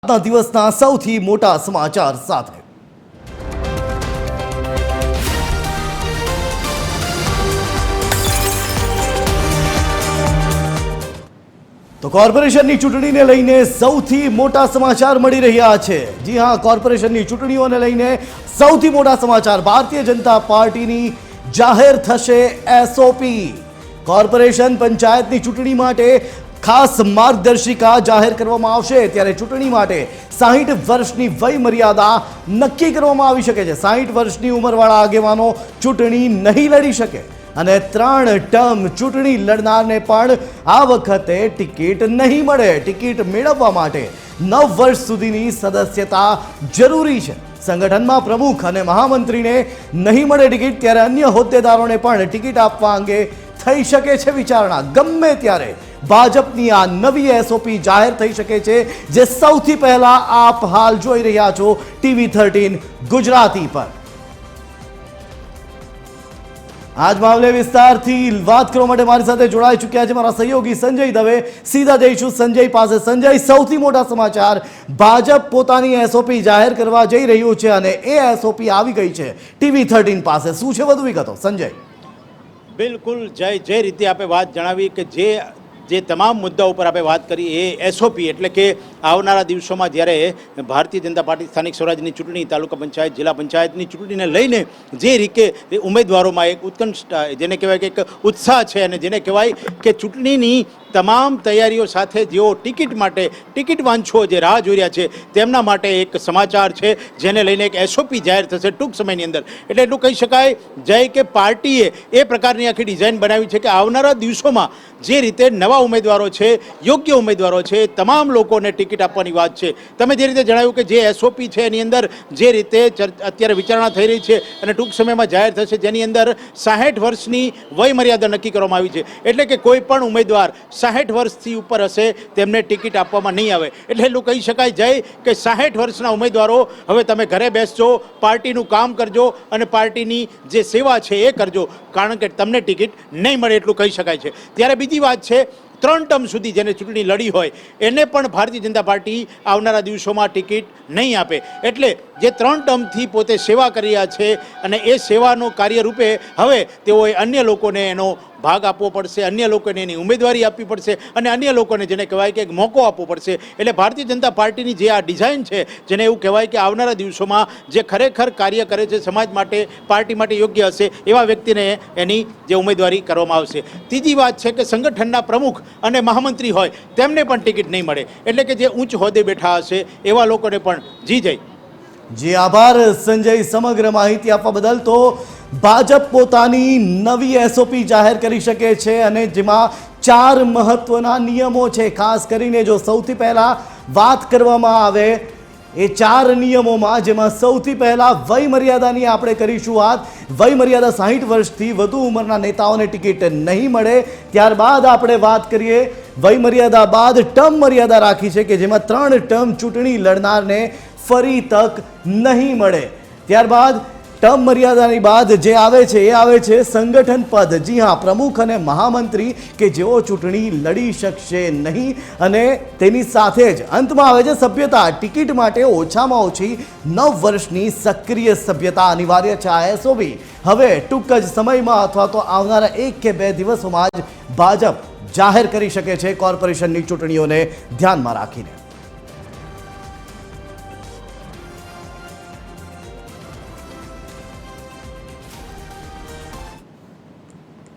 દિવસના સૌથી મોટા સમાચાર સાથે તો કોર્પોરેશનની ચૂંટણીને લઈને સૌથી મોટા સમાચાર મળી રહ્યા છે। જી હા, કોર્પોરેશનની ચૂંટણીઓને લઈને સૌથી મોટા સમાચાર। ભારતીય જનતા પાર્ટીની જાહેર થશે એસઓપી। કોર્પોરેશન પંચાયતની ચૂંટણી માટે ખાસ માર્ગદર્શિકા જાહેર કરવામાં આવશે। ત્યારે ચૂંટણી માટે 60 વર્ષની વય મર્યાદા નક્કી કરવામાં આવી શકે છે। 60 વર્ષની ઉંમરવાળા આગેવાનો ચૂંટણી નહીં લડી શકે અને 3 ટર્મ ચૂંટણી લડનારને પણ આ વખતે ટિકિટ નહીં મળે। ટિકિટ મેળવવા માટે 9 વર્ષ સુધીની સદસ્યતા જરૂરી છે। સંગઠનમાં પ્રમુખ અને મહામંત્રીને નહીં મળે ટિકિટ, ત્યારે અન્ય હોદ્દેદારોને પણ ટિકિટ આપવા અંગે થઈ શકે છે વિચારણા। ગમે ત્યારે ભાજપની આ નવી એસઓપી જાહેર થઈ શકે છે, જે સૌથી પહેલા આપ હાલ જોઈ રહ્યા છો TV13 ગુજરાતી પર। આજ મામલે વિસ્તારથી વાત કરવા માટે મારી સાથે જોડાઈ ચૂક્યા છે મારા સહયોગી સંજય દવે। સીધા જઈશું સંજય પાસે। સંજય, સૌથી મોટા સમાચાર, ભાજપ પોતાની એસઓપી જાહેર કરવા જઈ રહ્યું છે અને એ એસઓપી આવી ગઈ છે TV13 પાસે। શું છે વધુ વિગતો સંજય? બિલકુલ જય, જે રીતે આપણે વાત જણાવી કે જે તમામ મુદ્દાઓ પર આપણે વાત કરી એ એસઓપી એટલે કે આવનારા દિવસોમાં જ્યારે ભારતીય જનતા પાર્ટી સ્થાનિક સ્વરાજ્યની ચૂંટણી, તાલુકા પંચાયત, જિલ્લા પંચાયતની ચૂંટણીને લઈને જે રીતે ઉમેદવારોમાં એક ઉત્કંઠ, જેને કહેવાય કે એક ઉત્સાહ છે અને જેને કહેવાય કે ચૂંટણીની તમામ તૈયારીઓ સાથે જેઓ ટિકિટ માટે ટિકિટ વાંચો જે રાહ જોઈ રહ્યા છે તેમના માટે એક સમાચાર છે, જેને લઈને એક એસઓપી જાહેર થશે ટૂંક સમયની અંદર। એટલે એટલું કહી શકાય જય કે પાર્ટીએ એ પ્રકારની આખી ડિઝાઇન બનાવી છે કે આવનારા દિવસોમાં જે રીતે નવા ઉમેદવારો છે, યોગ્ય ઉમેદવારો છે, તમામ લોકોને ટિકિટ આપવાની વાત છે। તમે જે રીતે જણાવ્યું કે જે એસઓપી છે એની અંદર જે રીતે અત્યારે વિચારણા થઈ રહી છે અને ટૂંક સમયમાં જાહેર થશે, જેની અંદર 60 વર્ષની વય મર્યાદા નક્કી કરવામાં આવી છે। એટલે કે કોઈ પણ ઉમેદવાર 60 વર્ષથી ઉપર હશે તેમને ટિકિટ આપવામાં નહીં આવે। એટલે એટલું કહી શકાય જય કે 60 વર્ષના ઉમેદવારો હવે તમે ઘરે બેસજો, પાર્ટીનું કામ કરજો અને પાર્ટીની જે સેવા છે એ કરજો, કારણ કે તમને ટિકિટ નહીં મળે એટલું કહી શકાય છે। ત્યારે બીજી વાત છે, 3 ટર્મ સુધી જેને ચૂંટણી લડી હોય એને પણ ભારતીય જનતા પાર્ટી આવનારા દિવસોમાં ટિકિટ નહીં આપે। એટલે જે 3 ટર્મથી પોતે સેવા કરી રહ્યા છે અને એ સેવાનો કાર્યરૂપે હવે તેઓએ અન્ય લોકોને એનો ભાગ આપવો પડશે, અન્ય લોકોને એની ઉમેદવારી આપવી પડશે અને અન્ય લોકોને જેને કહેવાય કે એક મોકો આપવો પડશે। એટલે ભારતીય જનતા પાર્ટીની જે આ ડિઝાઇન છે, જેને એવું કહેવાય કે આવનારા દિવસોમાં જે ખરેખર કાર્ય કરે છે સમાજ માટે, પાર્ટી માટે યોગ્ય હશે એવા વ્યક્તિને એની જે ઉમેદવારી કરવામાં આવશે। ત્રીજી વાત છે કે સંગઠનના પ્રમુખ અને મહામંત્રી હોય તેમને પણ ટિકિટ નહીં મળે। એટલે કે જે ઉચ્ચ હોદ્દે બેઠા હશે એવા લોકોને પણ જી જય। જી આભાર સંજય સમગ્ર માહિતી આપવા બદલ। તો ભાજપ પોતાની નવી એસઓપી જાહેર કરી શકે છે અને જેમાં 4 મહત્વના નિયમો છે। ખાસ કરીને જો સૌથી પહેલા વાત કરવામાં આવે એ 4 નિયમોમાં, જેમાં સૌથી પહેલા વય મર્યાદાની આપણે કરીશું વાત। વય મર્યાદા 60 વર્ષથી વધુ ઉંમરના નેતાઓને ટિકિટ નહીં મળે। ત્યારબાદ આપણે વાત કરીએ વય મર્યાદા બાદ ટર્મ મર્યાદા રાખી છે કે જેમાં 3 ટર્મ ચૂંટણી લડનારને ફરી તક નહીં મળે। ત્યારબાદ ટર્મ મર્યાદાની બાદ જે આવે છે એ આવે છે સંગઠન પદ। જી હા, પ્રમુખ અને મહામંત્રી કે જેઓ ચૂંટણી લડી શકશે નહીં અને તેની સાથે જ અંતમાં આવે છે સભ્યતા। ટિકિટ માટે ઓછામાં ઓછી 9 વર્ષની સક્રિય સભ્યતા અનિવાર્ય છે। આ એસઓપી હવે ટૂંક જ સમયમાં અથવા તો આવનારા 1 કે 2 દિવસોમાં જ ભાજપ જાહેર કરી શકે છે કોર્પોરેશનની ચૂંટણીઓને ધ્યાનમાં રાખીને।